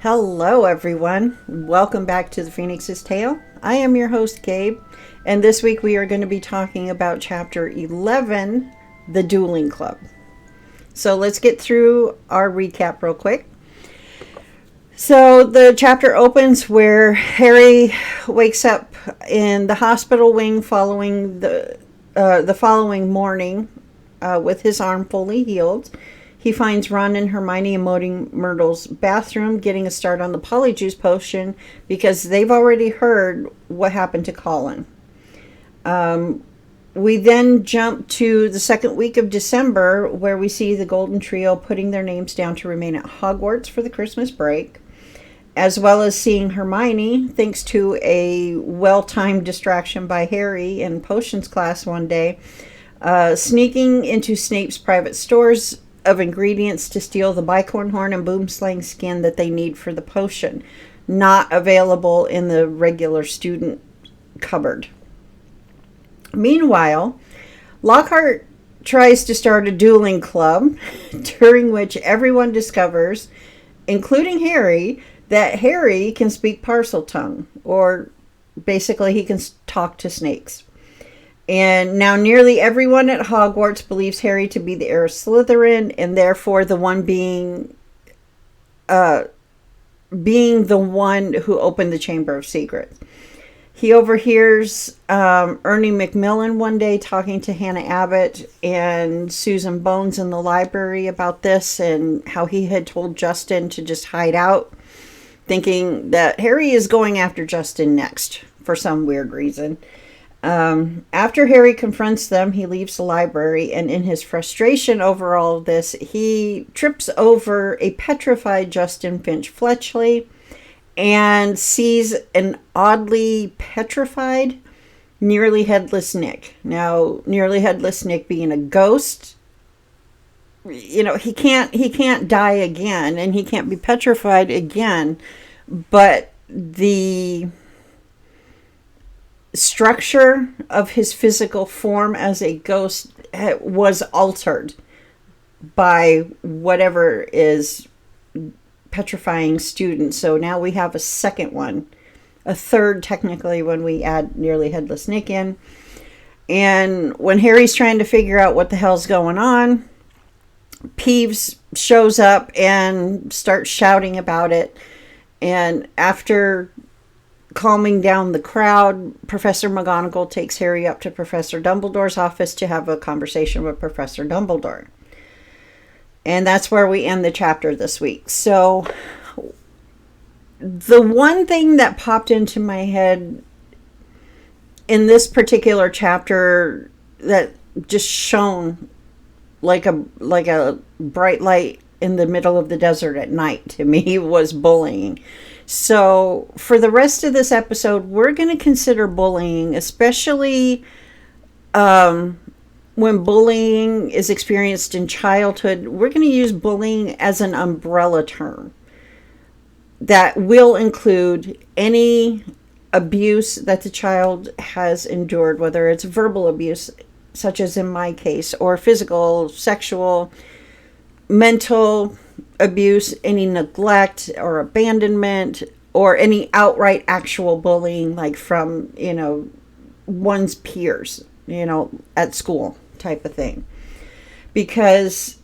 Hello, everyone. Welcome back to the Phoenix's Tale. I am your host, Gabe, and this week we are going to be talking about Chapter 11, The Dueling Club. So let's get through our recap real quick. So the chapter opens where Harry wakes up in the hospital wing following the following morning with his arm fully healed. He finds Ron and Hermione in Moaning Myrtle's bathroom getting a start on the Polyjuice potion because they've already heard what happened to Colin. We then jump to the second week of December where we see the Golden Trio putting their names down to remain at Hogwarts for the Christmas break, as well as seeing Hermione, thanks to a well-timed distraction by Harry in potions class one day, sneaking into Snape's private stores of ingredients to steal the bicorn horn and boomslang skin that they need for the potion, not available in the regular student cupboard. Meanwhile, Lockhart tries to start a dueling club, during which everyone discovers, including Harry, that Harry can speak Parseltongue, or basically he can talk to snakes. And now nearly everyone at Hogwarts believes Harry to be the heir of Slytherin, and therefore the one being the one who opened the Chamber of Secrets. He overhears Ernie Macmillan one day talking to Hannah Abbott and Susan Bones in the library about this and how he had told Justin to just hide out, thinking that Harry is going after Justin next for some weird reason. After Harry confronts them, he leaves the library, and in his frustration over all of this, he trips over a petrified Justin Finch Fletchley and sees an oddly petrified Nearly Headless Nick. Now, Nearly Headless Nick being a ghost, you know, he can't die again, and he can't be petrified again, but the structure of his physical form as a ghost was altered by whatever is petrifying students. So now we have a second one, a third technically when we add Nearly Headless Nick in. And when Harry's trying to figure out what the hell's going on, Peeves shows up and starts shouting about it. And after calming down the crowd, Professor McGonagall takes Harry up to Professor Dumbledore's office to have a conversation with Professor Dumbledore. And that's where we end the chapter this week. So the one thing that popped into my head in this particular chapter that just shone like a bright light in the middle of the desert at night to me was bullying. So for the rest of this episode, we're going to consider bullying, especially when bullying is experienced in childhood. We're going to use bullying as an umbrella term that will include any abuse that the child has endured, whether it's verbal abuse, such as in my case, or physical, sexual, mental abuse, any neglect or abandonment, or any outright actual bullying, like from, one's peers, at school type of thing. Because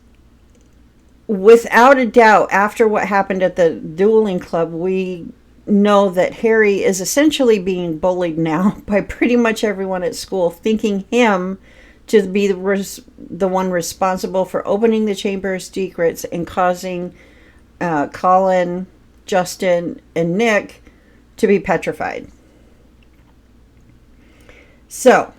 without a doubt, after what happened at the Dueling Club, we know that Harry is essentially being bullied now by pretty much everyone at school, thinking him to be the one responsible for opening the Chamber of Secrets and causing Colin, Justin, and Nick to be petrified. So,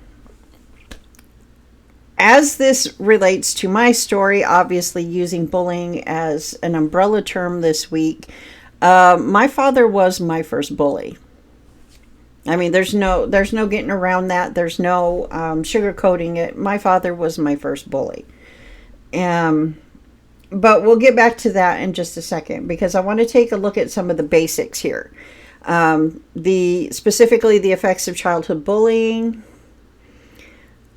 as this relates to my story, obviously using bullying as an umbrella term this week, my father was my first bully. I mean, there's no getting around that. There's no sugarcoating it. My father was my first bully. But we'll get back to that in just a second, because I want to take a look at some of the basics here. Specifically the effects of childhood bullying,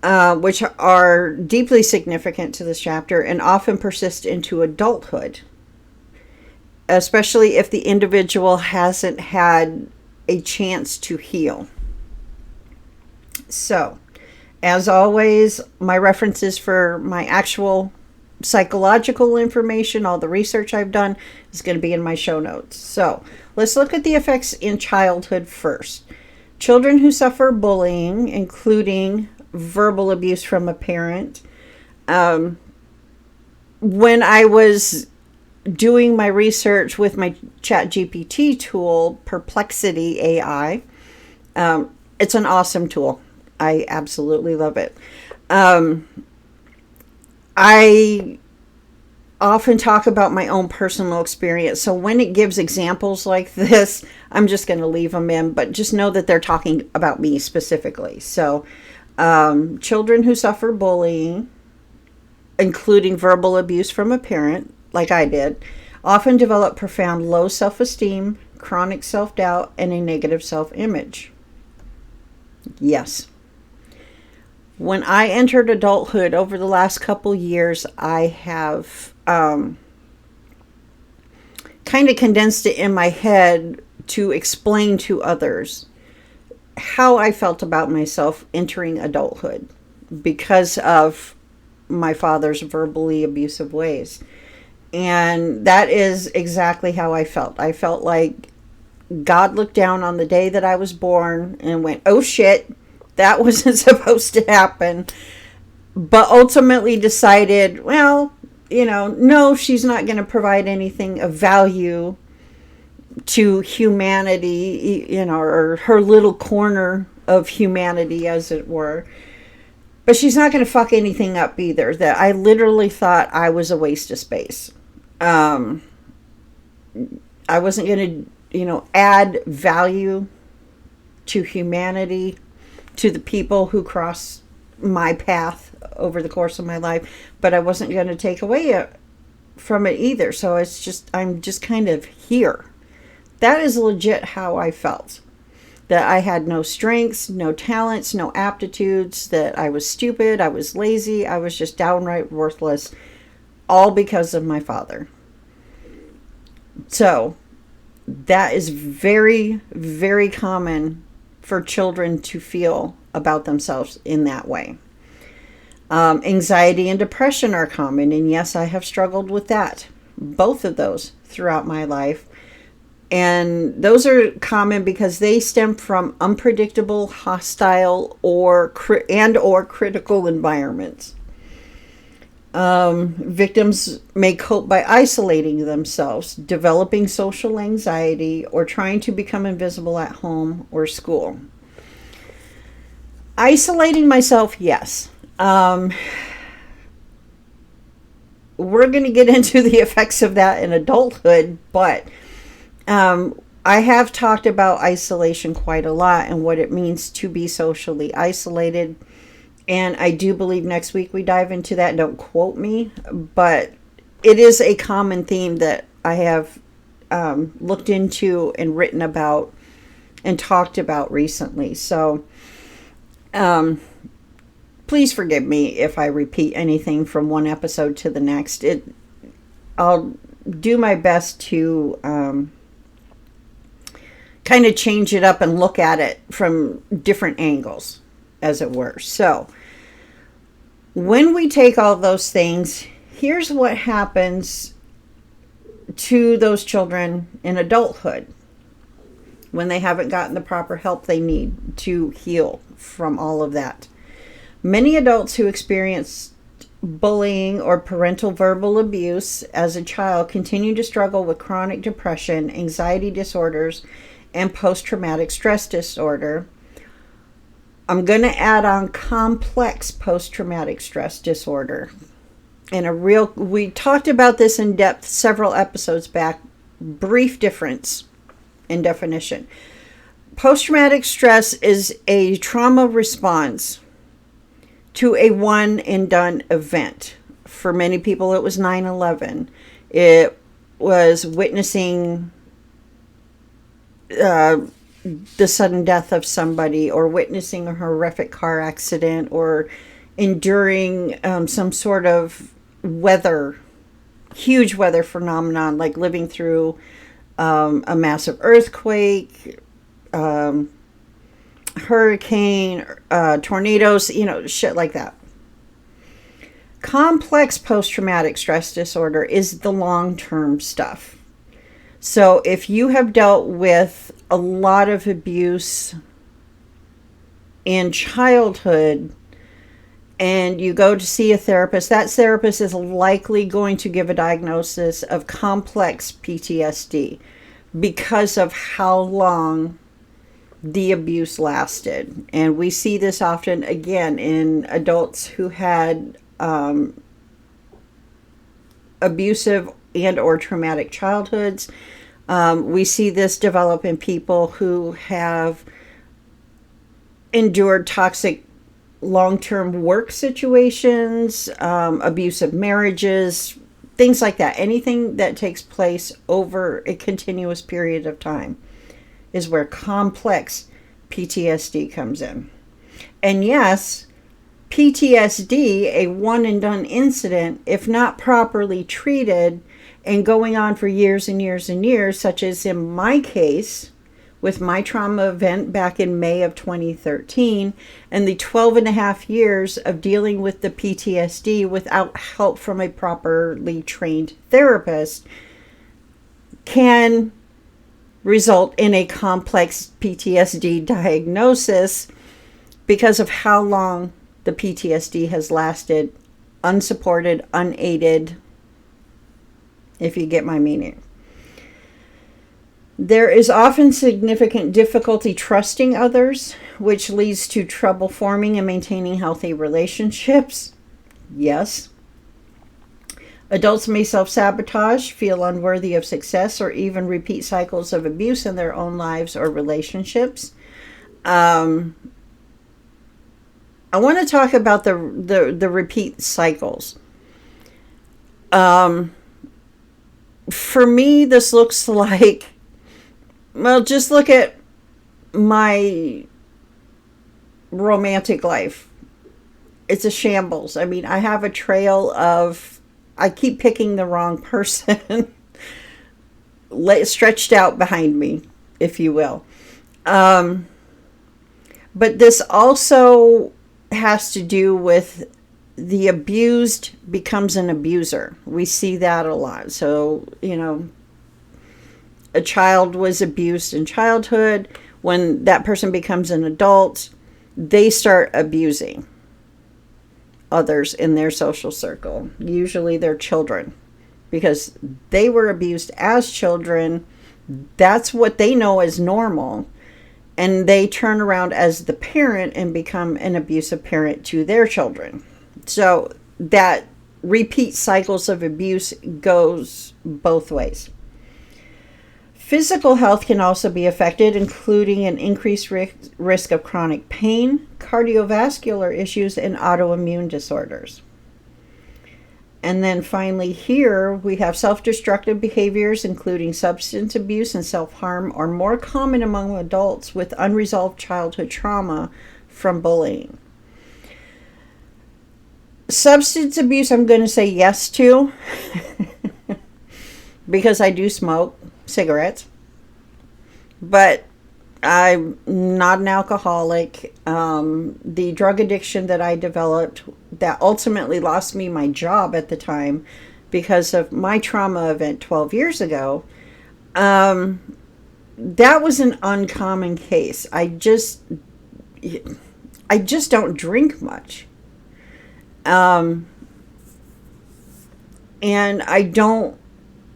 which are deeply significant to this chapter and often persist into adulthood. especially if the individual hasn't had a chance to heal. So, as always, my references for my actual psychological information, all the research I've done, is going to be in my show notes. So, let's look at the effects in childhood first. Children who suffer bullying, including verbal abuse from a parent. When I was doing my research with my ChatGPT tool, Perplexity AI, it's an awesome tool. I absolutely love it. I often talk about my own personal experience. So when it gives examples like this, I'm just going to leave them in, but just know that they're talking about me specifically. So children who suffer bullying, including verbal abuse from a parent, like I did, often develop profound low self-esteem, chronic self-doubt, and a negative self-image. Yes. When I entered adulthood over the last couple years, I have kind of condensed it in my head to explain to others how I felt about myself entering adulthood because of my father's verbally abusive ways. And that is exactly how I felt. I felt like God looked down on the day that I was born and went, oh shit, that wasn't supposed to happen. But ultimately decided, well, no, she's not going to provide anything of value to humanity, or her little corner of humanity, as it were. But she's not going to fuck anything up either. That I literally thought I was a waste of space. I wasn't going to, add value to humanity, to the people who cross my path over the course of my life, but I wasn't going to take away from it either. So I'm just kind of here. That is legit how I felt. That I had no strengths, no talents, no aptitudes, that I was stupid, I was lazy, I was just downright worthless, all because of my father. So, that is very, very common for children to feel about themselves in that way. Anxiety and depression are common, and yes, I have struggled with that. Both of those throughout my life. And those are common because they stem from unpredictable, hostile, or critical environments. Victims may cope by isolating themselves, developing social anxiety, or trying to become invisible at home or school. Isolating myself, yes. We're going to get into the effects of that in adulthood, but I have talked about isolation quite a lot and what it means to be socially isolated. And I do believe next week we dive into that. Don't quote me, but it is a common theme that I have looked into and written about and talked about recently. So please forgive me if I repeat anything from one episode to the next. I'll do my best to kind of change it up and look at it from different angles, as it were. So, when we take all those things, here's what happens to those children in adulthood when they haven't gotten the proper help they need to heal from all of that. Many adults who experienced bullying or parental verbal abuse as a child continue to struggle with chronic depression, anxiety disorders, and post-traumatic stress disorder. I'm going to add on complex post-traumatic stress disorder. We talked about this in depth several episodes back. Brief difference in definition. Post-traumatic stress is a trauma response to a one and done event. For many people, it was 9/11. It was witnessing the sudden death of somebody, or witnessing a horrific car accident, or enduring some sort of weather huge weather phenomenon, like living through a massive earthquake, hurricane, tornadoes, shit like that. Complex post-traumatic stress disorder is the long-term stuff. So if you have dealt with a lot of abuse in childhood and you go to see a therapist, that therapist is likely going to give a diagnosis of complex PTSD because of how long the abuse lasted. And we see this often, again, in adults who had abusive and or traumatic childhoods. We see this develop in people who have endured toxic long-term work situations, abusive marriages, things like that. Anything that takes place over a continuous period of time is where complex PTSD comes in. And yes, PTSD, a one and done incident, if not properly treated and going on for years and years and years, such as in my case with my trauma event back in May of 2013 and the 12 and a half years of dealing with the PTSD without help from a properly trained therapist, can result in a complex PTSD diagnosis because of how long the PTSD has lasted, unsupported, unaided, if you get my meaning. There is often significant difficulty trusting others, which leads to trouble forming and maintaining healthy relationships. Yes. Adults may self-sabotage, feel unworthy of success, or even repeat cycles of abuse in their own lives or relationships. I want to talk about the repeat cycles. For me, this looks like, well, just look at my romantic life. It's a shambles. I mean, I have a trail of, I keep picking the wrong person stretched out behind me, if you will. But this also has to do with the abused becomes an abuser. We see that a lot. So, a child was abused in childhood. When that person becomes an adult, they start abusing others in their social circle, usually their children, because they were abused as children. That's what they know as normal. And they turn around as the parent and become an abusive parent to their children. So that repeat cycles of abuse goes both ways. Physical health can also be affected, including an increased risk of chronic pain, cardiovascular issues, and autoimmune disorders. And then finally here, we have self-destructive behaviors, including substance abuse and self-harm, are more common among adults with unresolved childhood trauma from bullying. Substance abuse, I'm going to say yes to, because I do smoke cigarettes, but I'm not an alcoholic. The drug addiction that I developed that ultimately lost me my job at the time because of my trauma event 12 years ago, that was an uncommon case. I just don't drink much. And I don't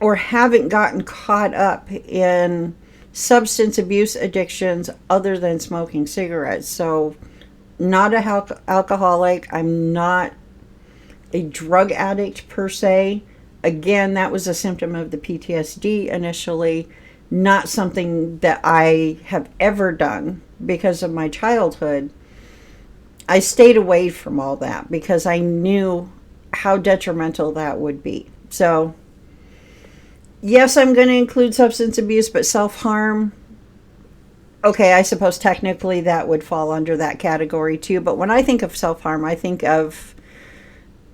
or haven't gotten caught up in substance abuse addictions other than smoking cigarettes. So not a alcoholic. I'm not a drug addict per se. Again, that was a symptom of the PTSD initially, not something that I have ever done because of my childhood. I stayed away from all that because I knew how detrimental that would be. So yes, I'm going to include substance abuse, but self-harm, okay, I suppose technically that would fall under that category too. But when I think of self-harm, I think of,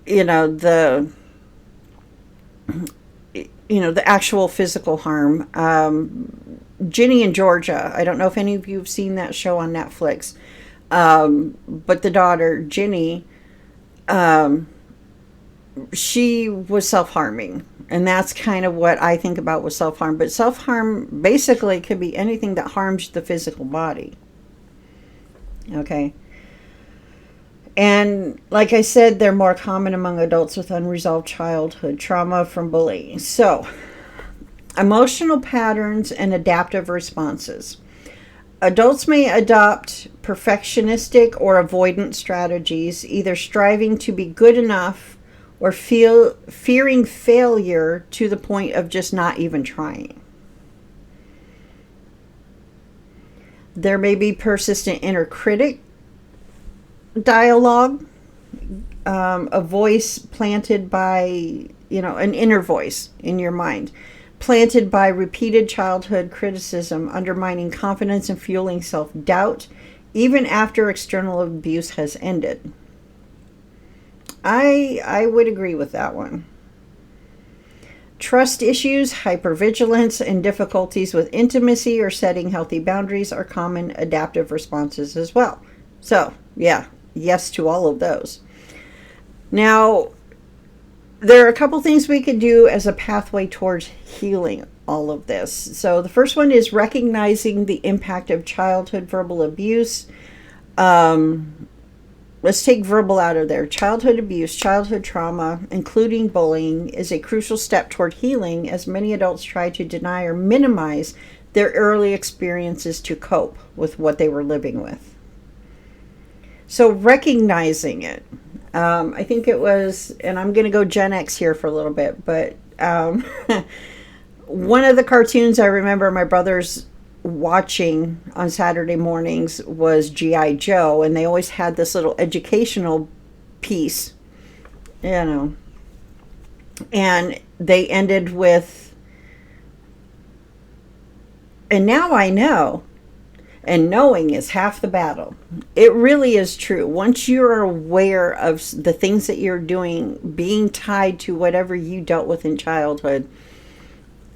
the the actual physical harm. Ginny in Georgia. I don't know if any of you have seen that show on Netflix. But the daughter, Ginny, she was self-harming. And that's kind of what I think about with self-harm. But self-harm basically could be anything that harms the physical body. Okay. And like I said, they're more common among adults with unresolved childhood trauma from bullying. So, emotional patterns and adaptive responses. Adults may adopt perfectionistic or avoidant strategies, either striving to be good enough or fearing failure to the point of just not even trying. There may be persistent inner critic dialogue, a voice planted by, an inner voice in your mind, planted by repeated childhood criticism, undermining confidence and fueling self-doubt, even after external abuse has ended. I would agree with that one. Trust issues, hypervigilance, and difficulties with intimacy or setting healthy boundaries are common adaptive responses as well. So, yeah, yes to all of those. Now, there are a couple things we could do as a pathway towards healing all of this. So the first one is recognizing the impact of childhood verbal abuse. Let's take verbal out of there. Childhood abuse, childhood trauma, including bullying, is a crucial step toward healing, as many adults try to deny or minimize their early experiences to cope with what they were living with. So recognizing it. I think it was, and I'm going to go Gen X here for a little bit, but one of the cartoons I remember my brothers watching on Saturday mornings was G.I. Joe, and they always had this little educational piece, and they ended with, and now I know, and knowing is half the battle. It really is true. Once you're aware of the things that you're doing being tied to whatever you dealt with in childhood,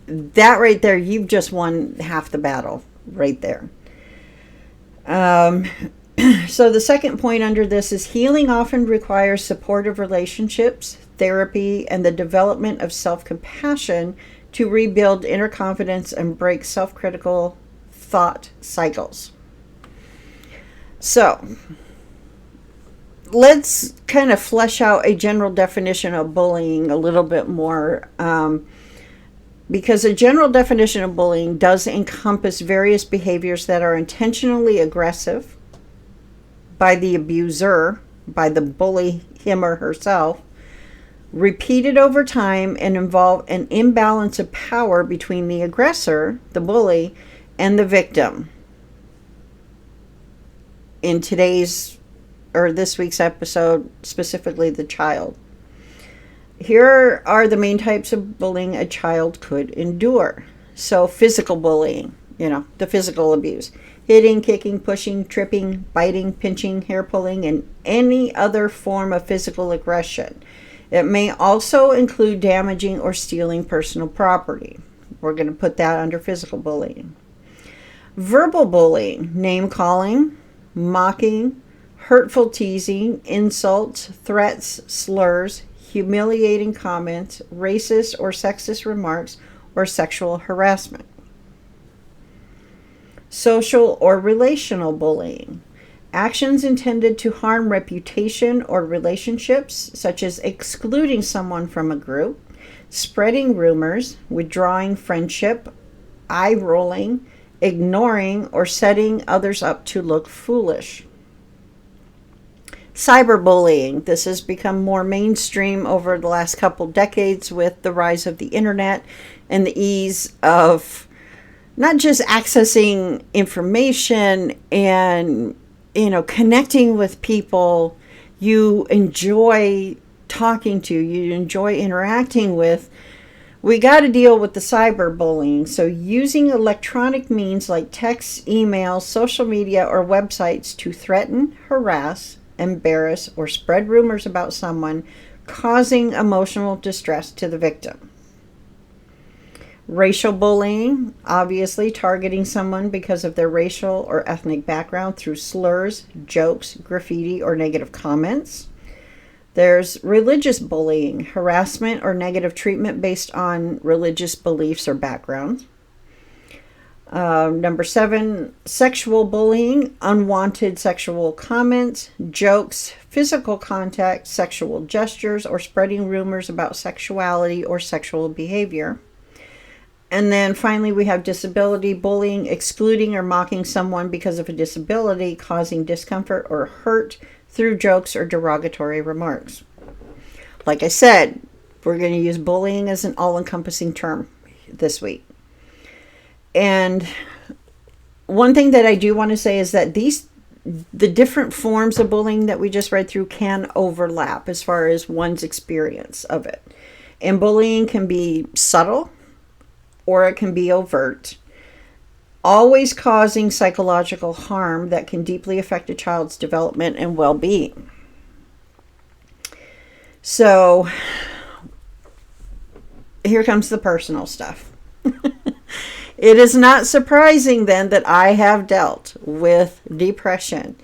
that right there, you've just won half the battle right there. So the second point under this is healing often requires supportive relationships, therapy, and the development of self-compassion to rebuild inner confidence and break self-critical thought cycles. So let's kind of flesh out a general definition of bullying a little bit more, because a general definition of bullying does encompass various behaviors that are intentionally aggressive by the abuser, by the bully, him or herself, repeated over time, and involve an imbalance of power between the aggressor, the bully, and the victim. In today's, or this week's episode, specifically the child. Here are the main types of bullying a child could endure. So physical bullying, the physical abuse. Hitting, kicking, pushing, tripping, biting, pinching, hair pulling, and any other form of physical aggression. It may also include damaging or stealing personal property. We're going to put that under physical bullying. Verbal bullying, name calling, mocking, hurtful teasing, insults, threats, slurs, humiliating comments, racist or sexist remarks, or sexual harassment. Social or relational bullying. Actions intended to harm reputation or relationships, such as excluding someone from a group, spreading rumors, withdrawing friendship, eye-rolling, ignoring, or setting others up to look foolish. Cyberbullying. This has become more mainstream over the last couple decades with the rise of the internet and the ease of not just accessing information and, connecting with people you enjoy talking to, you enjoy interacting with. We got to deal with the cyberbullying. So using electronic means like text, email, social media, or websites to threaten, harass, embarrass, or spread rumors about someone, causing emotional distress to the victim. Racial bullying, obviously targeting someone because of their racial or ethnic background through slurs, jokes, graffiti, or negative comments. There's religious bullying, harassment or negative treatment based on religious beliefs or background. Number 7, sexual bullying, unwanted sexual comments, jokes, physical contact, sexual gestures, or spreading rumors about sexuality or sexual behavior. And then finally, we have disability bullying, excluding or mocking someone because of a disability, causing discomfort or hurt through jokes or derogatory remarks. Like I said, we're going to use bullying as an all-encompassing term this week. And one thing that I do want to say is that the different forms of bullying that we just read through can overlap as far as one's experience of it. And bullying can be subtle, or it can be overt, always causing psychological harm that can deeply affect a child's development and well-being. So here comes the personal stuff. It is not surprising then that I have dealt with depression,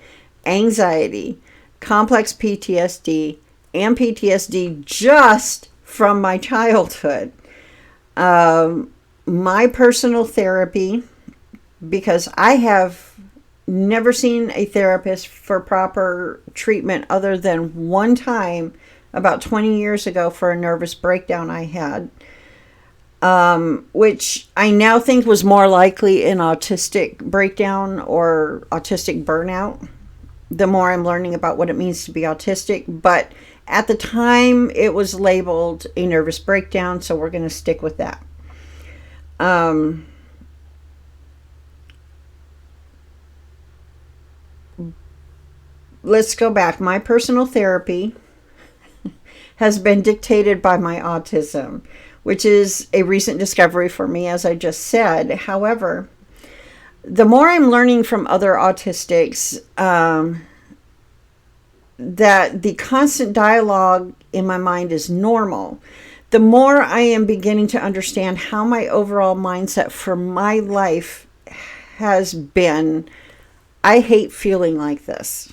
anxiety, complex PTSD, and PTSD just from my childhood. My personal therapy, because I have never seen a therapist for proper treatment other than one time about 20 years ago for a nervous breakdown I had, which I now think was more likely an autistic breakdown or autistic burnout, the more I'm learning about what it means to be autistic. But at the time, it was labeled a nervous breakdown, so we're going to stick with that. Let's go back. My personal therapy has been dictated by my autism, which is a recent discovery for me, as I just said. However, the more I'm learning from other autistics, that the constant dialogue in my mind is normal, the more I am beginning to understand how my overall mindset for my life has been, I hate feeling like this.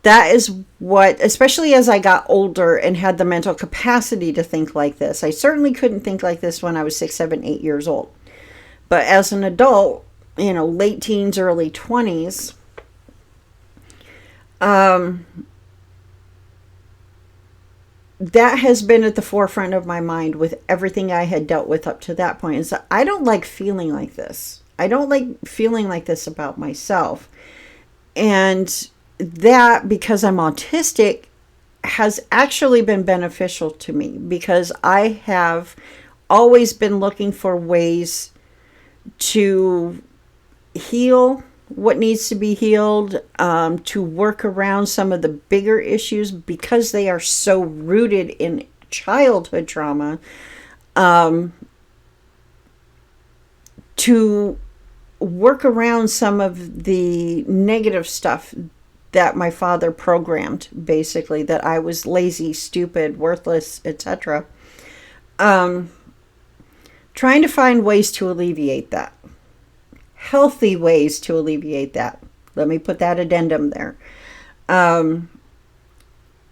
That is what, especially as I got older and had the mental capacity to think like this. I certainly couldn't think like this when I was 6, 7, 8 years old. But as an adult, late teens, early 20s, that has been at the forefront of my mind with everything I had dealt with up to that point. And so I don't like feeling like this. I don't like feeling like this about myself. And that, because I'm autistic, has actually been beneficial to me, because I have always been looking for ways to heal what needs to be healed, to work around some of the bigger issues because they are so rooted in childhood trauma, to work around some of the negative stuff that my father programmed, basically, that I was lazy, stupid, worthless, etc. Trying to find ways to alleviate that. Healthy ways to alleviate that. Let me put that addendum there.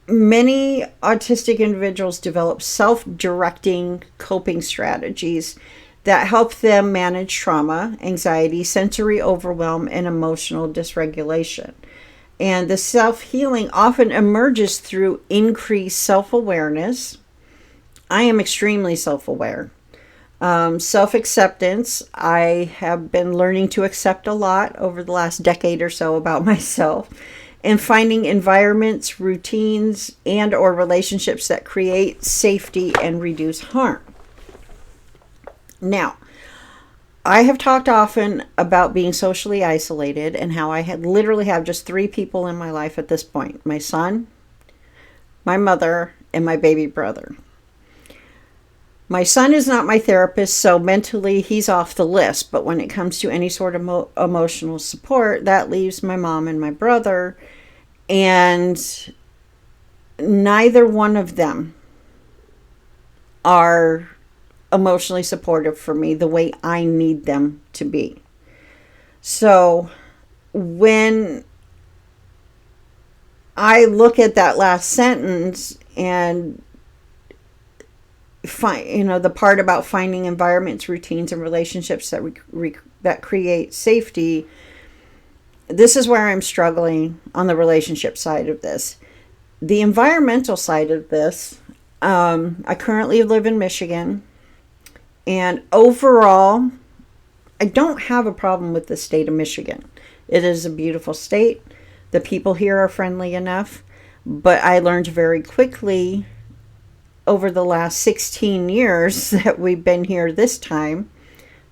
Many autistic individuals develop self-directing coping strategies that help them manage trauma, anxiety, sensory overwhelm, and emotional dysregulation. And the self-healing often emerges through increased self-awareness. I am extremely self-aware. Self-acceptance. I have been learning to accept a lot over the last decade or so about myself, and finding environments, routines, and or relationships that create safety and reduce harm. Now, I have talked often about being socially isolated and how I literally have just 3 people in my life at this point: my son, my mother, and my baby brother. My son is not my therapist, so mentally he's off the list. But when it comes to any sort of emotional support, that leaves my mom and my brother. And neither one of them are emotionally supportive for me the way I need them to be. So when I look at that last sentence and find, the part about finding environments, routines, and relationships that create safety, this is where I'm struggling on the relationship side of this. The environmental side of this, I currently live in Michigan, and overall, I don't have a problem with the state of Michigan. It is a beautiful state. The people here are friendly enough, but I learned very quickly over the last 16 years that we've been here this time,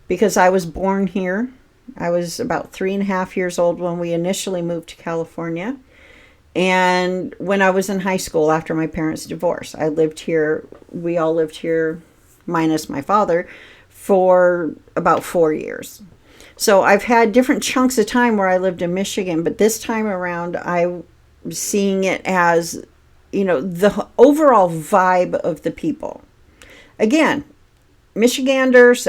because I was born here. I was about 3.5 years old when we initially moved to California. And when I was in high school after my parents' divorce, I lived here. We all lived here, minus my father, for about 4 years. So I've had different chunks of time where I lived in Michigan, but this time around I'm seeing it as, the overall vibe of the people. Again, Michiganders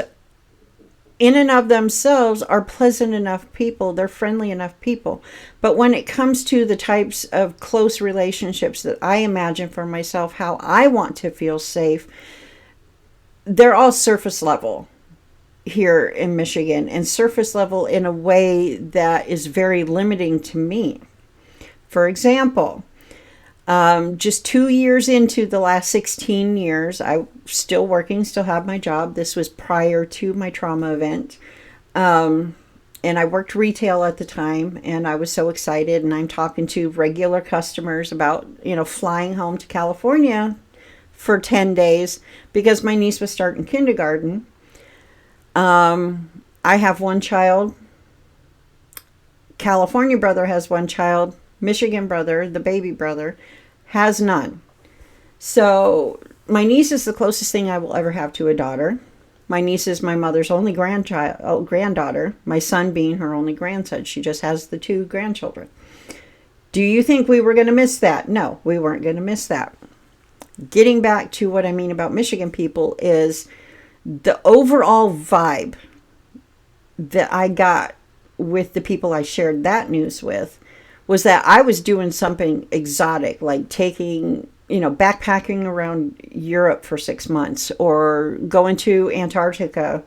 in and of themselves are pleasant enough people. They're friendly enough people. But when it comes to the types of close relationships that I imagine for myself, how I want to feel safe, they're all surface level here in Michigan, and surface level in a way that is very limiting to me. For example, just 2 years into the last 16 years, I'm still working, still have my job. This was prior to my trauma event. And I worked retail at the time, and I was so excited, and I'm talking to regular customers about, flying home to California for 10 days because my niece was starting kindergarten. I have one child. California brother has one child. Michigan brother, the baby brother, has none. So my niece is the closest thing I will ever have to a daughter. My niece is my mother's only granddaughter, my son being her only grandson. She just has the 2 grandchildren. Do you think we were going to miss that? No, we weren't going to miss that. Getting back to what I mean about Michigan people is the overall vibe that I got with the people I shared that news with was that I was doing something exotic, like taking, backpacking around Europe for 6 months, or going to Antarctica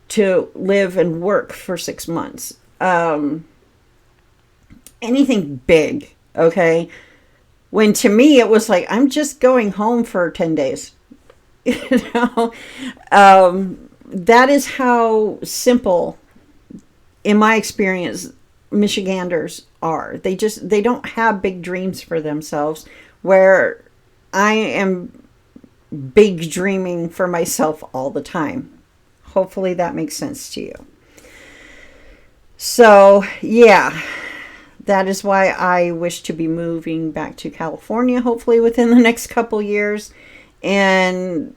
to live and work for 6 months. Anything big, okay? When to me it was like, I'm just going home for 10 days. That is how simple, in my experience, Michiganders are. They don't have big dreams for themselves, where I am big dreaming for myself all the time. Hopefully that makes sense to you. So, yeah, that is why I wish to be moving back to California, hopefully within the next couple years, and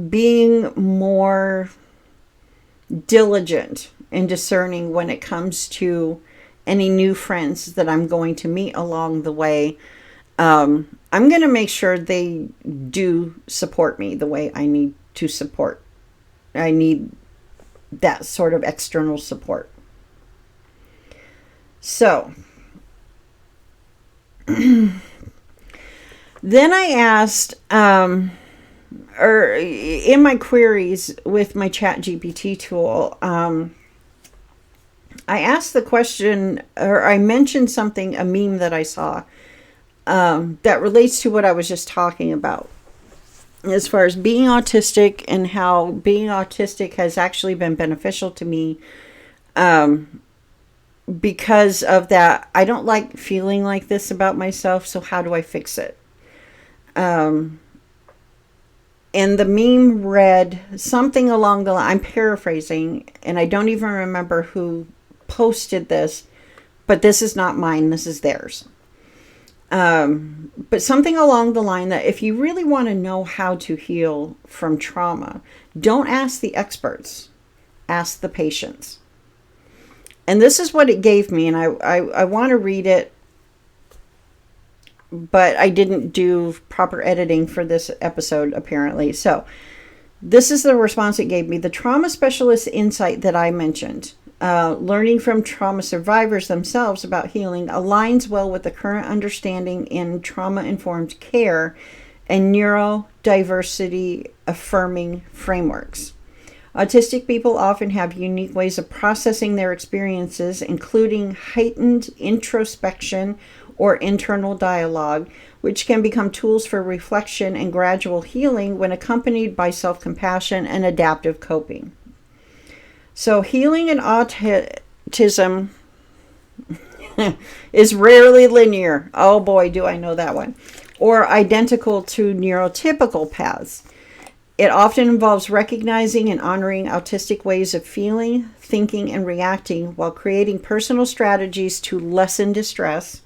being more diligent and discerning when it comes to any new friends that I'm going to meet along the way. I'm going to make sure they do support me the way I need to support. I need that sort of external support. So, then I asked, or in my queries with my chat-GPT tool, I asked the question, or I mentioned something, a meme that I saw, that relates to what I was just talking about, as far as being autistic and how being autistic has actually been beneficial to me, because of that. I don't like feeling like this about myself, so how do I fix it? And the meme read something along the line, I'm paraphrasing, and I don't even remember who posted this, but this is not mine, this is theirs. But something along the line that if you really want to know how to heal from trauma, don't ask the experts, ask the patients. And this is what it gave me, and I want to read it, but I didn't do proper editing for this episode, apparently. So, This is the response it gave me. The trauma specialist insight that I mentioned, learning from trauma survivors themselves about healing, aligns well with the current understanding in trauma-informed care and neurodiversity affirming frameworks. Autistic people often have unique ways of processing their experiences, including heightened introspection or internal dialogue, which can become tools for reflection and gradual healing when accompanied by self-compassion and adaptive coping. So healing in autism is rarely linear. Oh boy, do I know that one. Or identical to neurotypical paths. It often involves recognizing and honoring autistic ways of feeling, thinking, and reacting while creating personal strategies to lessen distress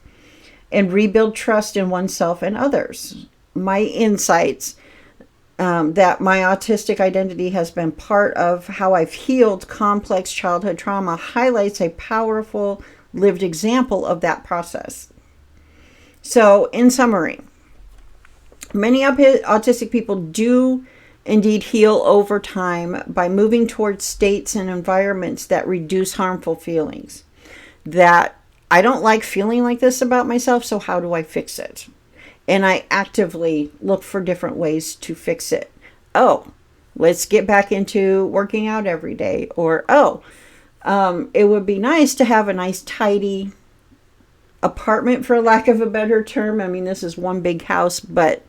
and rebuild trust in oneself and others. My insights that my autistic identity has been part of how I've healed complex childhood trauma highlights a powerful lived example of that process. So, in summary, many autistic people do indeed heal over time by moving towards states and environments that reduce harmful feelings. That I don't like feeling like this about myself, so how do I fix it? And I actively look for different ways to fix it. Oh, let's get back into working out every day. Or, it would be nice to have a nice tidy apartment, for lack of a better term. I mean, this is one big house, but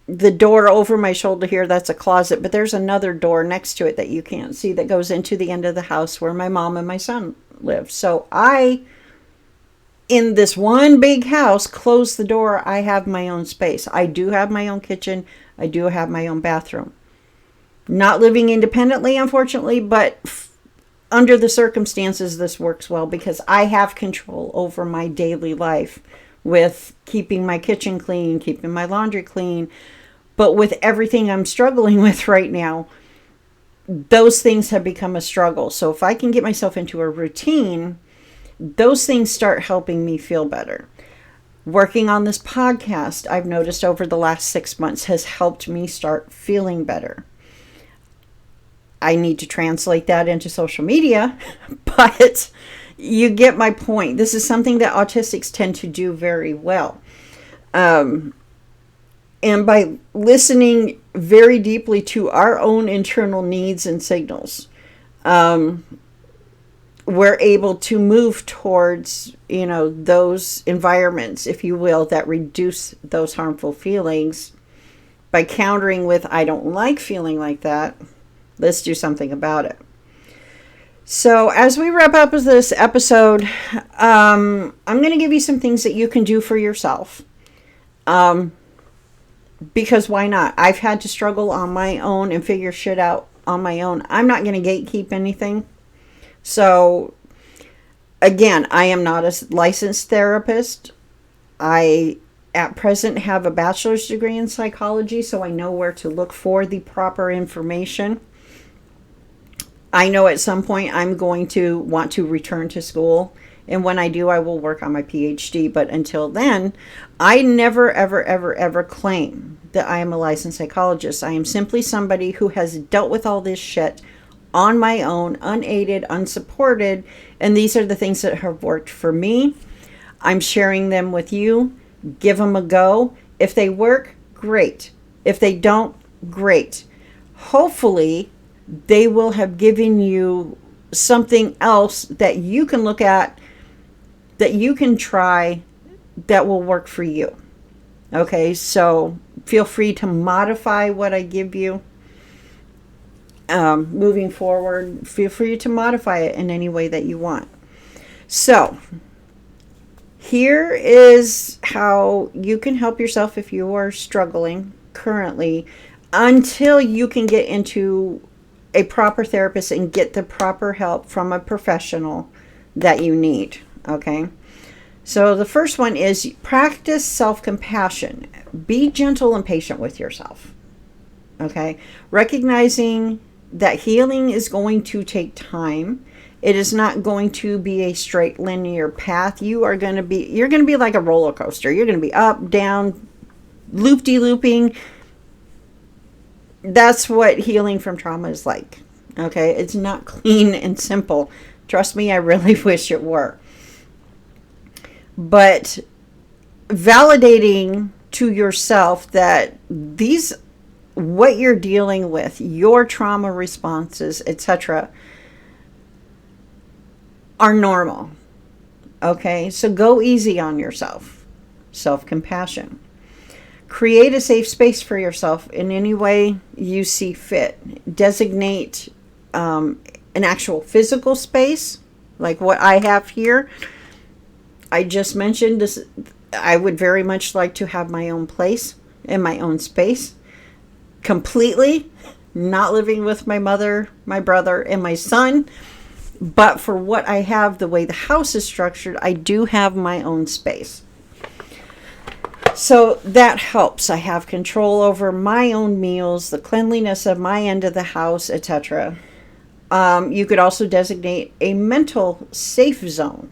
the door over my shoulder here, that's a closet, but there's another door next to it that you can't see that goes into the end of the house where my mom and my son live. So in this one big house, close the door. I have my own space. I do have my own kitchen. I do have my own bathroom. Not living independently, unfortunately, but under the circumstances, this works well because I have control over my daily life with keeping my kitchen clean, keeping my laundry clean. But with everything I'm struggling with right now, those things have become a struggle. So if I can get myself into a routine, those things start helping me feel better. Working on this podcast, I've noticed over the last 6 months has helped me start feeling better. I need to translate that into social media, but you get my point. This is something that autistics tend to do very well. And by listening very deeply to our own internal needs and signals, we're able to move towards, those environments, if you will, that reduce those harmful feelings by countering with, I don't like feeling like that. Let's do something about it. So as we wrap up with this episode, I'm going to give you some things that you can do for yourself. Because why not? I've had to struggle on my own and figure shit out on my own. I'm not going to gatekeep anything. So, again, I am not a licensed therapist. I, at present, have a bachelor's degree in psychology, so I know where to look for the proper information. I know at some point I'm going to want to return to school. And when I do, I will work on my PhD. But until then, I never, ever, ever, ever claim that I am a licensed psychologist. I am simply somebody who has dealt with all this shit on my own, unaided, unsupported. And these are the things that have worked for me. I'm sharing them with you. Give them a go. If they work, great. If they don't, great. Hopefully, they will have given you something else that you can look at, that you can try, that will work for you. Okay, so feel free to modify what I give you. Moving forward, feel free to modify it in any way that you want. So, here is how you can help yourself if you are struggling currently, until you can get into a proper therapist and get the proper help from a professional that you need. Okay, so the first one is practice self-compassion. Be gentle and patient with yourself. Okay, recognizing that healing is going to take time. It is not going to be a straight linear path. You're going to be like a roller coaster. You're going to be up, down, loop-de-looping, That's what healing from trauma is like. Okay, it's not clean and simple. Trust me, I really wish it were. But validating to yourself that these, what you're dealing with, your trauma responses, etc., are normal. Okay, so go easy on yourself. Self-compassion. Create a safe space for yourself in any way you see fit. Designate an actual physical space, like what I have here. I just mentioned this. I would very much like to have my own place and my own space completely, not living with my mother, my brother, and my son. But for what I have, the way the house is structured, I do have my own space. So that helps. I have control over my own meals, the cleanliness of my end of the house, etc. You could also designate a mental safe zone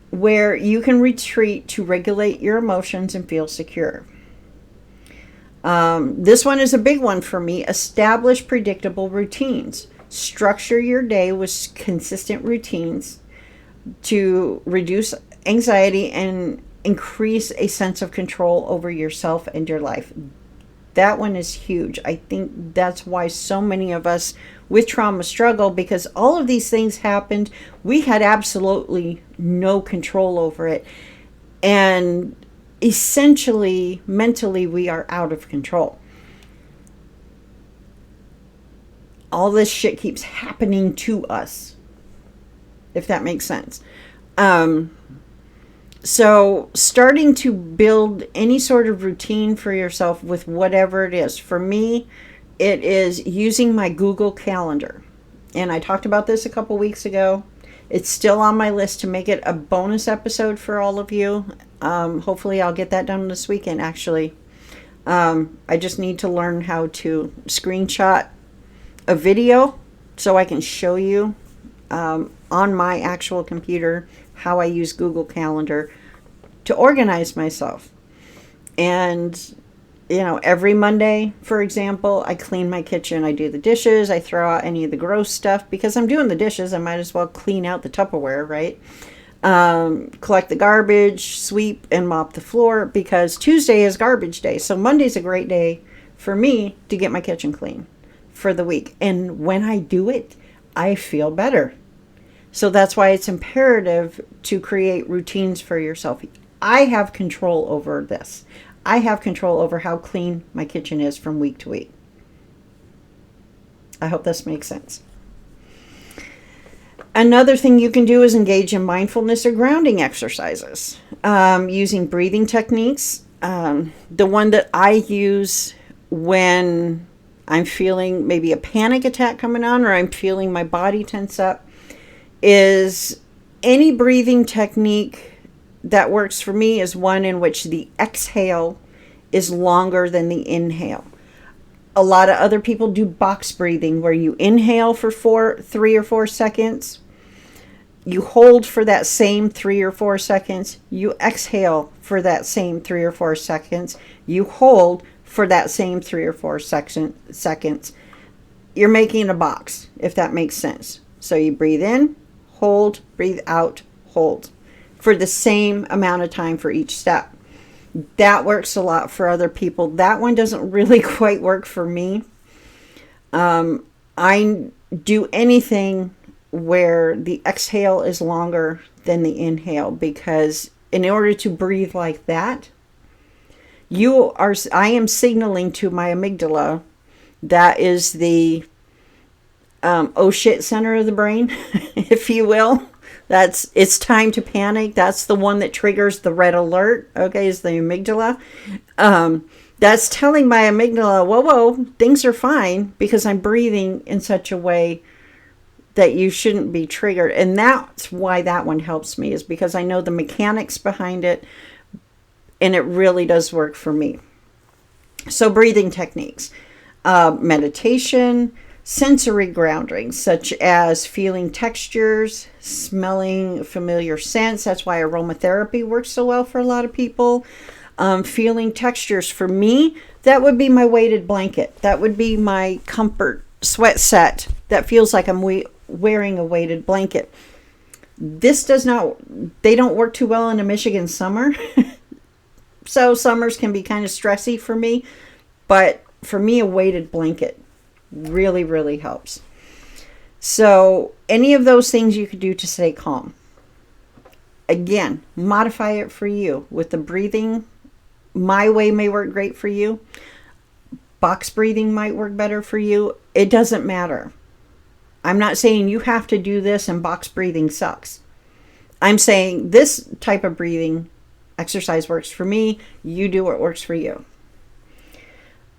where you can retreat to regulate your emotions and feel secure. This one is a big one for me. Establish predictable routines. Structure your day with consistent routines to reduce anxiety and increase a sense of control over yourself and your life. That one is huge. I think that's why so many of us with trauma struggle, because all of these things happened. We had absolutely no control over it. And essentially, mentally, we are out of control. All this shit keeps happening to us, if that makes sense. So starting to build any sort of routine for yourself with whatever it is. For me, it is using my Google Calendar. And I talked about this a couple weeks ago. It's still on my list to make it a bonus episode for all of you. Hopefully I'll get that done this weekend, actually. I just need to learn how to screenshot a video so I can show you on my actual computer how I use Google Calendar to organize myself. And, you know, every Monday, for example, I clean my kitchen. I do the dishes. I throw out any of the gross stuff. Because I'm doing the dishes, I might as well clean out the Tupperware, right? Collect the garbage, sweep, and mop the floor, because Tuesday is garbage day. So Monday's a great day for me to get my kitchen clean for the week. And when I do it, I feel better. So that's why it's imperative to create routines for yourself. I have control over this. I have control over how clean my kitchen is from week to week. I hope this makes sense. Another thing you can do is engage in mindfulness or grounding exercises, using breathing techniques. The one that I use when I'm feeling maybe a panic attack coming on, or I'm feeling my body tense up, is any breathing technique that works for me is one in which the exhale is longer than the inhale. A lot of other people do box breathing, where you inhale for 3 or 4 seconds, you hold for that same 3 or 4 seconds, you exhale for that same 3 or 4 seconds, you hold for that same 3 or 4 seconds. You're making a box, if that makes sense. So you breathe in, hold, breathe out, hold, for the same amount of time for each step. That works a lot for other people. That one doesn't really quite work for me. I do anything where the exhale is longer than the inhale, because in order to breathe like that, I am signaling to my amygdala, that is the oh shit center of the brain, if you will. It's time to panic. That's the one that triggers the red alert, okay, is the amygdala. That's telling my amygdala, whoa, things are fine, because I'm breathing in such a way that you shouldn't be triggered. And that's why that one helps me, is because I know the mechanics behind it, and it really does work for me. So breathing techniques, meditation, sensory grounding, such as feeling textures, smelling familiar scents. That's why aromatherapy works so well for a lot of people. Feeling textures. For me, that would be my weighted blanket. That would be my comfort sweat set that feels like I'm wearing a weighted blanket. They don't work too well in a Michigan summer. So summers can be kind of stressy for me. But for me, a weighted blanket really, really helps. So any of those things you could do to stay calm. Again, modify it for you with the breathing. My way may work great for you. Box breathing might work better for you. It doesn't matter. I'm not saying you have to do this and box breathing sucks. I'm saying this type of breathing exercise works for me. You do what works for you.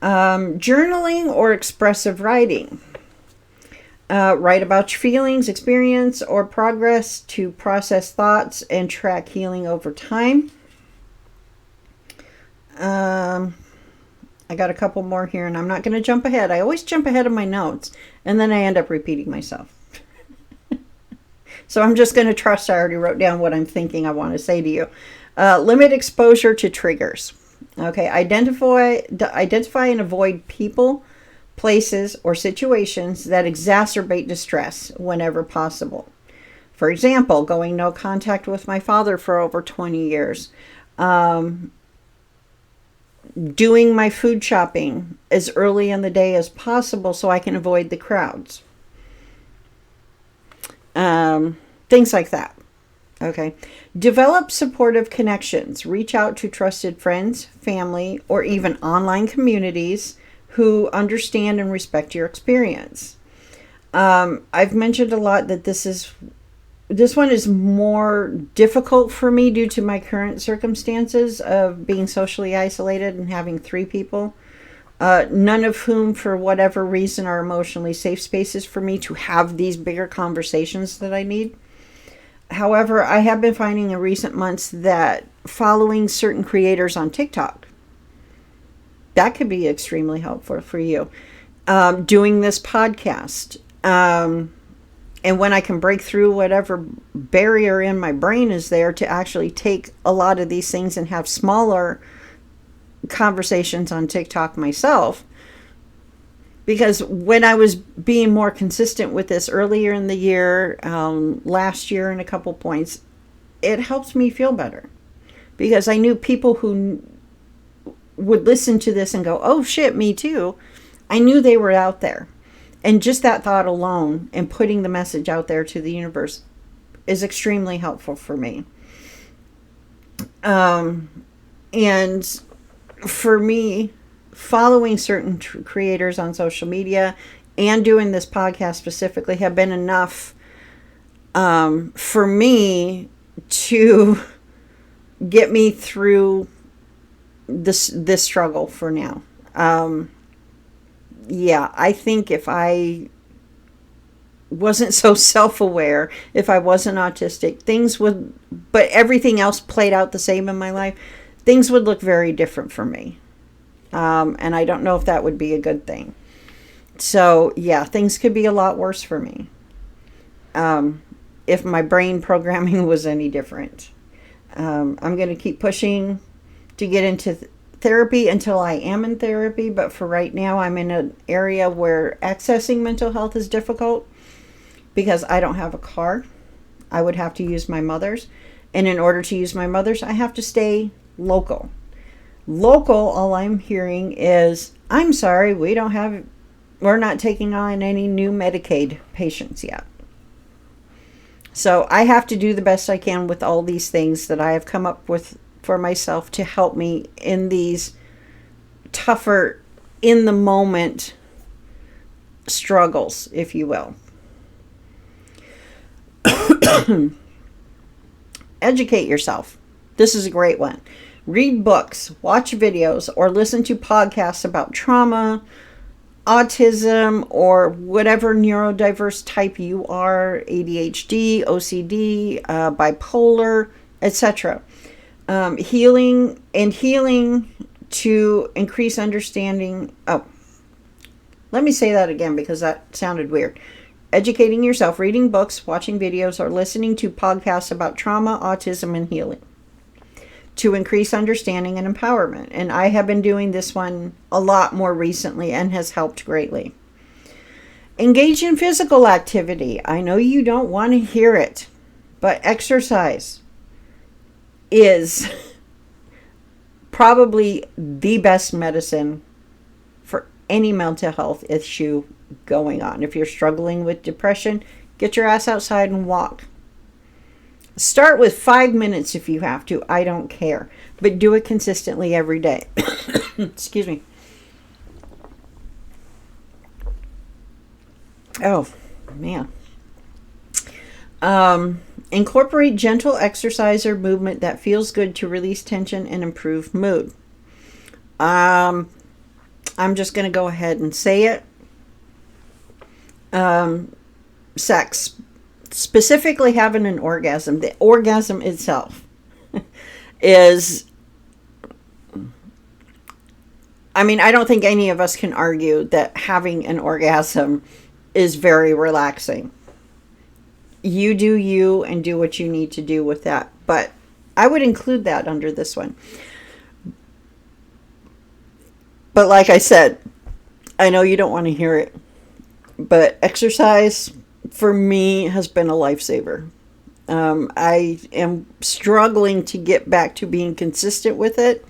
Journaling or expressive writing. Write about your feelings, experience, or progress to process thoughts and track healing over time. I got a couple more here, and I'm not going to jump ahead. I always jump ahead of my notes, and then I end up repeating myself. So I'm just going to trust I already wrote down what I'm thinking I want to say to you. Limit exposure to triggers. Okay, identify and avoid people, places, or situations that exacerbate distress whenever possible. For example, going no contact with my father for over 20 years. Doing my food shopping as early in the day as possible so I can avoid the crowds. Things like that. Okay. Develop supportive connections. Reach out to trusted friends, family, or even online communities who understand and respect your experience. I've mentioned a lot that this one is more difficult for me due to my current circumstances of being socially isolated and having 3 people, none of whom, for whatever reason, are emotionally safe spaces for me to have these bigger conversations that I need. However, I have been finding in recent months that following certain creators on TikTok, that could be extremely helpful for you. Doing this podcast, and when I can break through whatever barrier in my brain is there to actually take a lot of these things and have smaller conversations on TikTok myself. Because when I was being more consistent with this earlier in the year, last year in a couple points, it helped me feel better. Because I knew people who would listen to this and go, oh shit, me too. I knew they were out there. And just that thought alone and putting the message out there to the universe is extremely helpful for me. And for me, following certain creators on social media and doing this podcast specifically have been enough for me to get me through this struggle for now. Yeah, I think if I wasn't so self-aware, if I wasn't autistic, but everything else played out the same in my life, things would look very different for me. And I don't know if that would be a good thing. So, yeah, things could be a lot worse for me. If my brain programming was any different. I'm going to keep pushing to get into therapy until I am in therapy, but for right now I'm in an area where accessing mental health is difficult because I don't have a car. I would have to use my mother's, and in order to use my mother's, I have to stay local. All I'm hearing is, I'm sorry, we're not taking on any new Medicaid patients yet. So I have to do the best I can with all these things that I have come up with for myself to help me in these tougher, in the moment struggles, if you will. Educate yourself. This is a great one. Read books, watch videos, or listen to podcasts about trauma, autism, or whatever neurodiverse type you are, ADHD, OCD, bipolar, etc. Healing to increase understanding. Oh, let me say that again because that sounded weird. Educating yourself, reading books, watching videos, or listening to podcasts about trauma, autism, and healing. to increase understanding and empowerment. And I have been doing this one a lot more recently and has helped greatly. Engage in physical activity. I know you don't want to hear it, but exercise is probably the best medicine for any mental health issue going on. If you're struggling with depression, get your ass outside and walk. Start with 5 minutes if you have to. I don't care. But do it consistently every day. Excuse me. Oh, man. Incorporate gentle exercise or movement that feels good to release tension and improve mood. I'm just going to go ahead and say it. Sex. Specifically having an orgasm. The orgasm itself is... I mean, I don't think any of us can argue that having an orgasm is very relaxing. You do you and do what you need to do with that. But I would include that under this one. But like I said, I know you don't want to hear it, but exercise for me has been a lifesaver. I am struggling to get back to being consistent with it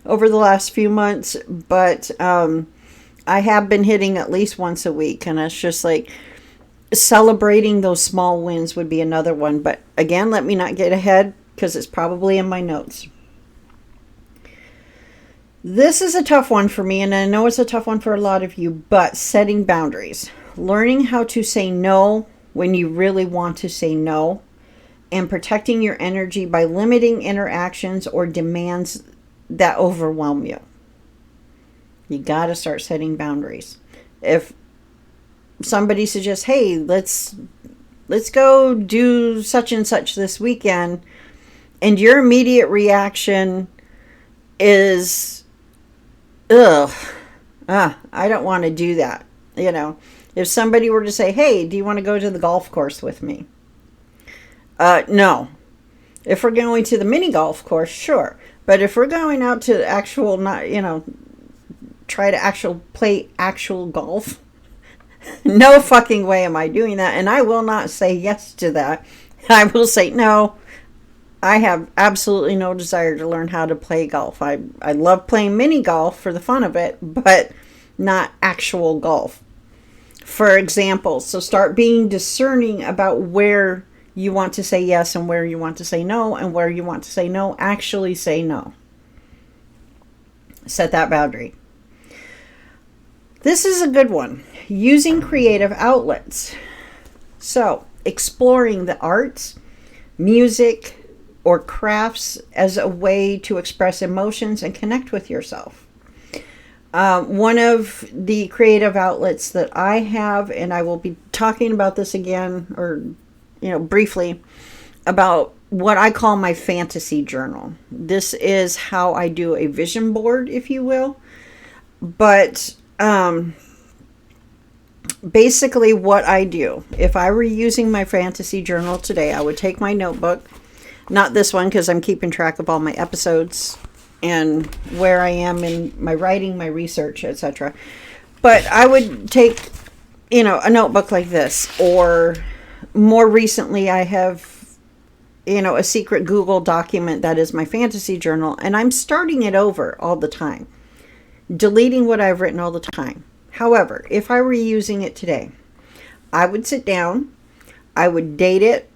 over the last few months, but I have been hitting at least once a week, and it's just like celebrating those small wins would be another one. But again, let me not get ahead because it's probably in my notes. This is a tough one for me, and I know it's a tough one for a lot of you, but setting boundaries. Learning how to say no when you really want to say no, and protecting your energy by limiting interactions or demands that overwhelm you. You got to start setting boundaries. If somebody suggests, hey, let's go do such and such this weekend, and your immediate reaction is, I don't want to do that. You know, if somebody were to say, hey, do you want to go to the golf course with me? No. If we're going to the mini golf course, sure. But if we're going out to actual, not, try to play actual golf, no fucking way am I doing that. And I will not say yes to that. I will say no. I have absolutely no desire to learn how to play golf. I love playing mini golf for the fun of it, but not actual golf. For example, so start being discerning about where you want to say yes and where you want to say no, and where you want to say no, actually say no. Set that boundary. This is a good one. Using creative outlets. So, exploring the arts, music, or crafts as a way to express emotions and connect with yourself. One of the creative outlets that I have, and I will be talking about this again, or briefly, about what I call my fantasy journal. This is how I do a vision board, if you will. But basically what I do, if I were using my fantasy journal today, I would take my notebook, not this one because I'm keeping track of all my episodes and where I am in my writing, my research, etc. But I would take, a notebook like this, or more recently I have, a secret Google document that is my fantasy journal, and I'm starting it over all the time, deleting what I've written all the time. However, if I were using it today, I would sit down, I would date it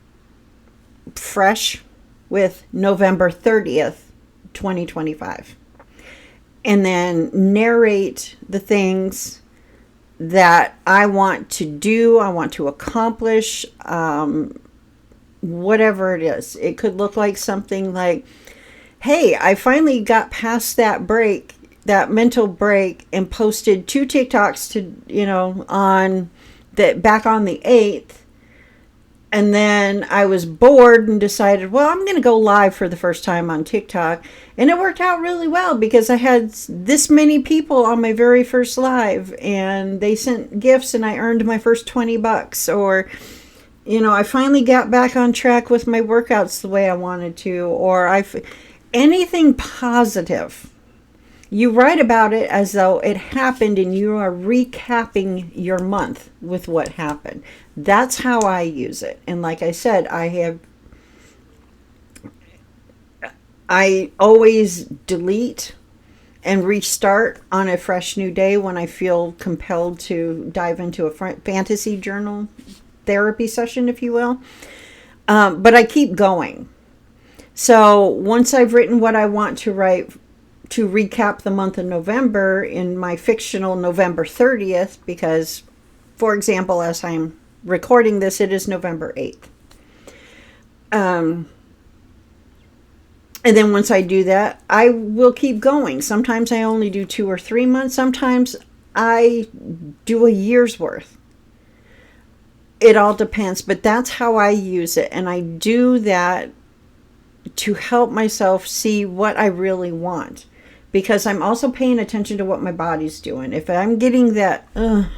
fresh with November 30th, 2025. And then narrate the things that I want to do, I want to accomplish, whatever it is. It could look like something like, hey, I finally got past that mental break, and posted 2 TikToks back on the 8th. And then I was bored and decided, well, I'm going to go live for the first time on TikTok. And it worked out really well because I had this many people on my very first live, and they sent gifts, and I earned my first $20. Or, I finally got back on track with my workouts the way I wanted to. anything positive, you write about it as though it happened and you are recapping your month with what happened. That's how I use it. And like I said, I always delete and restart on a fresh new day when I feel compelled to dive into a fantasy journal therapy session, if you will. But I keep going. So once I've written what I want to write to recap the month of November in my fictional November 30th, because, for example, as I'm recording this, it is November 8th. And then once I do that, I will keep going. Sometimes I only do 2 or 3 months. Sometimes I do a year's worth. It all depends, but that's how I use it. And I do that to help myself see what I really want. Because I'm also paying attention to what my body's doing. If I'm getting that, I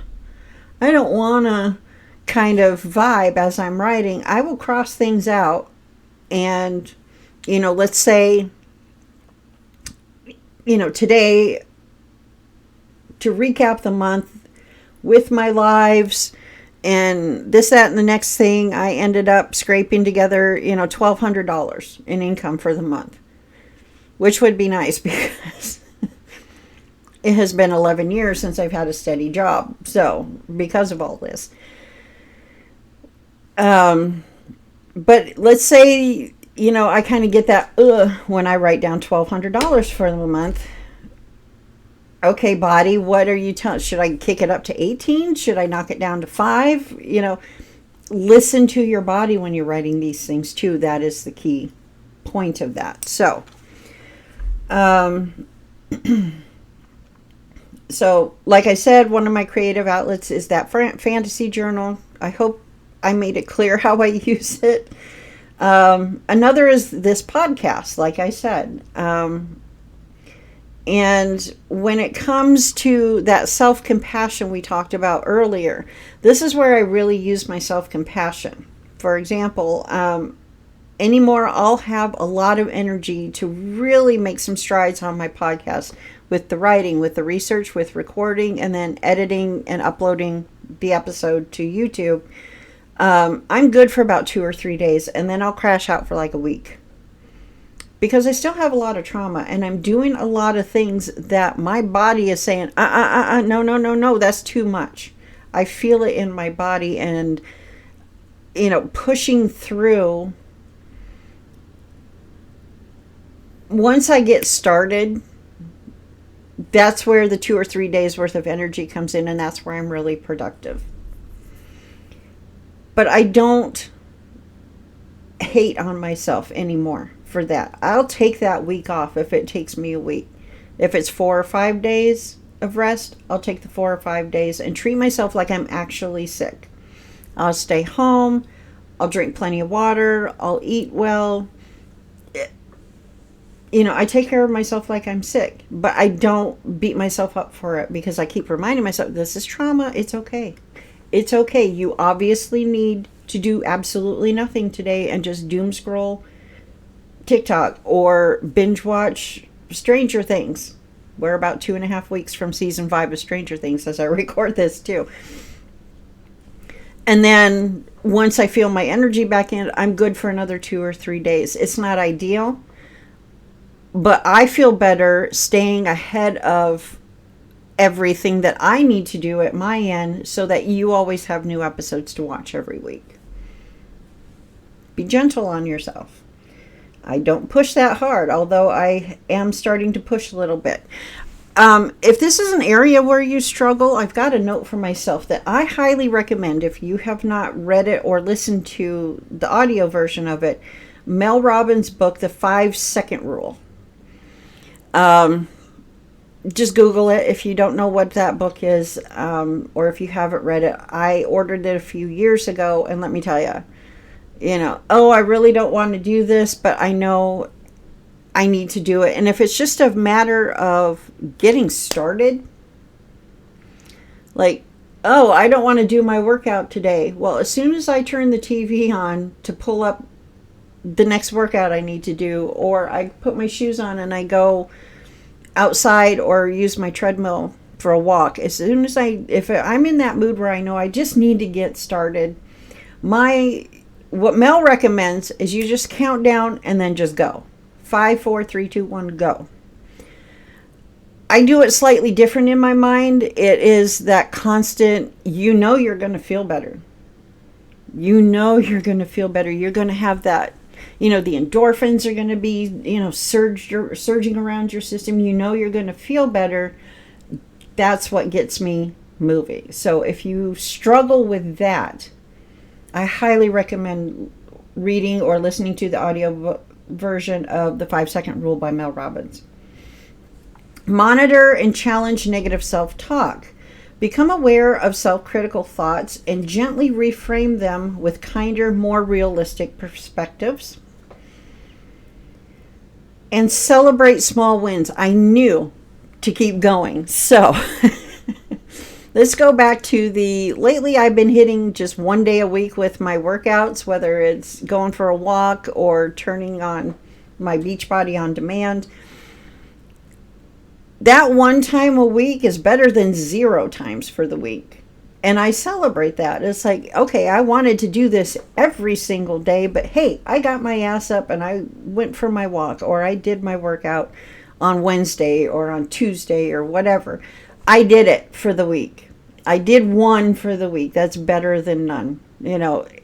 don't want to kind of vibe as I'm writing, I will cross things out. And, let's say, today, to recap the month with my lives and this, that, and the next thing, I ended up scraping together, $1,200 in income for the month. Which would be nice because it has been 11 years since I've had a steady job. So, because of all this. But let's say, I kind of get that when I write down $1,200 for the month. Okay, body, what are you telling? Should I kick it up to 18? Should I knock it down to 5? Listen to your body when you're writing these things too. That is the key point of that. So, so like I said, one of my creative outlets is that fantasy journal. I hope I made it clear how I use it. Another is this podcast, like I said. And when it comes to that self-compassion we talked about earlier, this is where I really use my self-compassion. For example, anymore, I'll have a lot of energy to really make some strides on my podcast with the writing, with the research, with recording, and then editing and uploading the episode to YouTube. I'm good for about 2 or 3 days, and then I'll crash out for like a week. Because I still have a lot of trauma, and I'm doing a lot of things that my body is saying, no, that's too much. I feel it in my body, and, pushing through. Once I get started, that's where the 2 or 3 days worth of energy comes in, and that's where I'm really productive. But I don't hate on myself anymore for that. I'll take that week off if it takes me a week. If it's 4 or 5 days of rest, I'll take the 4 or 5 days and treat myself like I'm actually sick. I'll stay home. I'll drink plenty of water. I'll eat well. I take care of myself like I'm sick, but I don't beat myself up for it because I keep reminding myself, this is trauma. It's okay. It's okay. You obviously need to do absolutely nothing today and just doom scroll TikTok or binge watch Stranger Things. We're about 2.5 weeks from season 5 of Stranger Things as I record this too. And then once I feel my energy back in, I'm good for another 2 or 3 days. It's not ideal, but I feel better staying ahead of everything that I need to do at my end so that you always have new episodes to watch every week. Be gentle on yourself. I don't push that hard, although I am starting to push a little bit. If this is an area where you struggle, I've got a note for myself that I highly recommend, if you have not read it or listened to the audio version of it, Mel Robbins' book, The 5-Second Rule. Just Google it if you don't know what that book is, or if you haven't read it. I ordered it a few years ago, and let me tell you, I really don't want to do this, but I know I need to do it. And if it's just a matter of getting started, like, I don't want to do my workout today. Well, as soon as I turn the TV on to pull up the next workout I need to do, or I put my shoes on and I go outside or use my treadmill for a walk. As soon as if I'm in that mood where I know I just need to get started, what Mel recommends is you just count down and then just go. 5, 4, 3, 2, 1, go. I do it slightly different in my mind. It is that constant, you're going to feel better. You're going to feel better. You're going to have that, the endorphins are going to be, surging around your system. You're going to feel better. That's what gets me moving. So if you struggle with that, I highly recommend reading or listening to the audio version of the 5-Second Rule by Mel Robbins. Monitor and challenge negative self-talk. Become aware of self-critical thoughts and gently reframe them with kinder, more realistic perspectives. And celebrate small wins. I knew to keep going. So let's go back to lately I've been hitting just 1 day a week with my workouts, whether it's going for a walk or turning on my Beachbody on demand. That 1 time a week is better than 0 times for the week. And I celebrate that. It's like, okay, I wanted to do this every single day, but hey, I got my ass up and I went for my walk, or I did my workout on Wednesday or on Tuesday or whatever. I did it for the week. I did 1 for the week. That's better than none.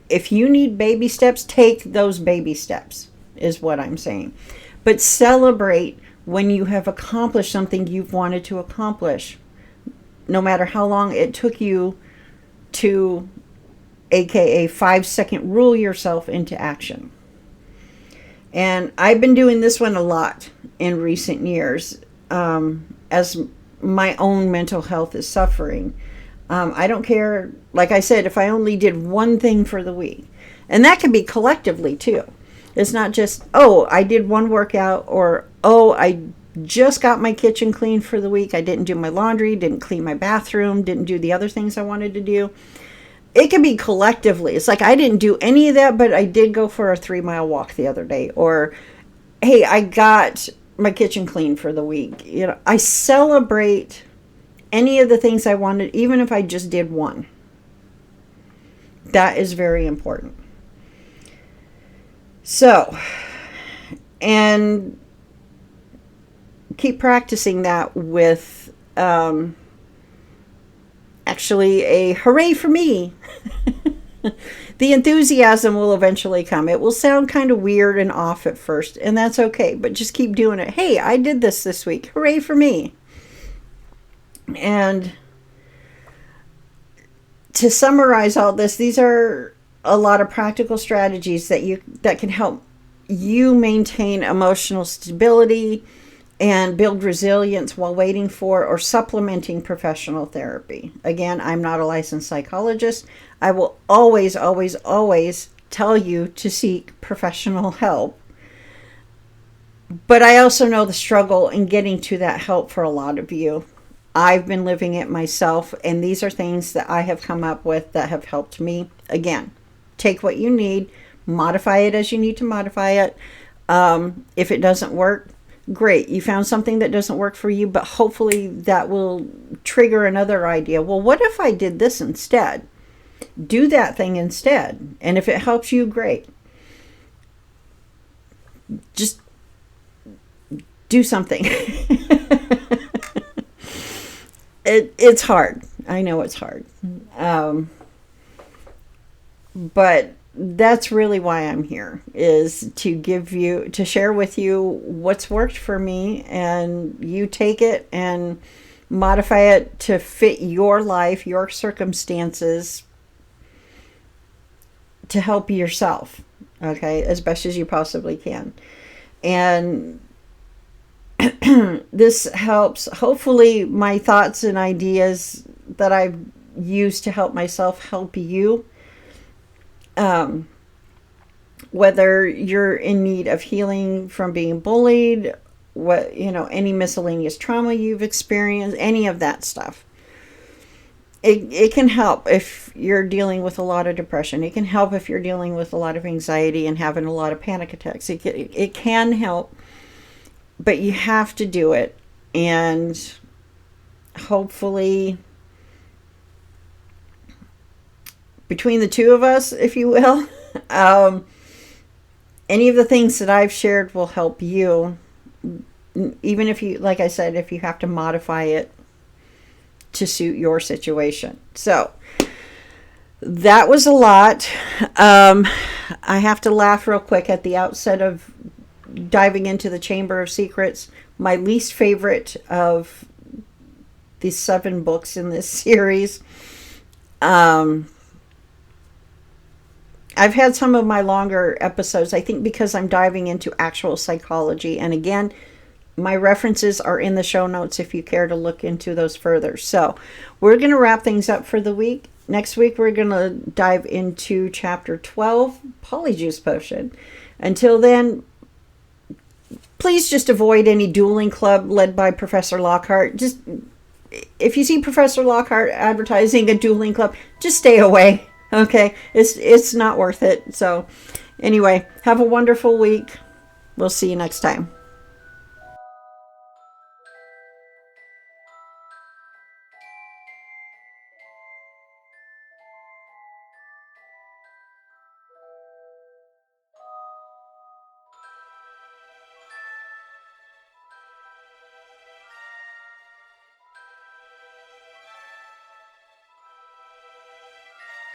If you need baby steps, take those baby steps, is what I'm saying. But celebrate when you have accomplished something you've wanted to accomplish, no matter how long it took you to, aka 5-second rule yourself into action. And I've been doing this one a lot in recent years as my own mental health is suffering. I don't care, like I said, if I only did 1 thing for the week. And that can be collectively too. It's not just, I did 1 workout, or, I just got my kitchen clean for the week. I didn't do my laundry, didn't clean my bathroom, didn't do the other things I wanted to do. It can be collectively. It's like I didn't do any of that, but I did go for a 3-mile walk the other day. Or, hey, I got my kitchen clean for the week. I celebrate any of the things I wanted, even if I just did 1. That is very important. So, and keep practicing that with actually a hooray for me. The enthusiasm will eventually come. It will sound kind of weird and off at first, and that's okay, but just keep doing it. Hey, I did this week. Hooray for me. And to summarize all this, these are a lot of practical strategies that can help you maintain emotional stability and build resilience while waiting for or supplementing professional therapy. Again, I'm not a licensed psychologist. I will always, always, always tell you to seek professional help. But I also know the struggle in getting to that help for a lot of you. I've been living it myself, and these are things that I have come up with that have helped me. Again, take what you need, modify it as you need to modify it. If it doesn't work, great. You found something that doesn't work for you, but hopefully that will trigger another idea. Well, what if I did this instead? Do that thing instead. And if it helps you, great. Just do something. It's hard. I know it's hard. But that's really why I'm here, is to share with you what's worked for me, and you take it and modify it to fit your life, your circumstances, to help yourself, okay, as best as you possibly can. And this helps, hopefully my thoughts and ideas that I've used to help myself help you. Whether you're in need of healing from being bullied, any miscellaneous trauma you've experienced, any of that stuff. it can help if you're dealing with a lot of depression. It can help if you're dealing with a lot of anxiety and having a lot of panic attacks. It can help, but you have to do it. And hopefully, between the two of us, if you will, any of the things that I've shared will help you, even if you, like I said, if you have to modify it to suit your situation. So that was a lot. I have to laugh real quick at the outset of diving into the Chamber of Secrets. My least favorite of these 7 books in this series. I've had some of my longer episodes, I think because I'm diving into actual psychology. And again, my references are in the show notes if you care to look into those further. So we're going to wrap things up for the week. Next week, we're going to dive into Chapter 12, Polyjuice Potion. Until then, please just avoid any Dueling Club led by Professor Lockhart. Just, if you see Professor Lockhart advertising a Dueling Club, just stay away. Okay, it's not worth it. So anyway, have a wonderful week. We'll see you next time.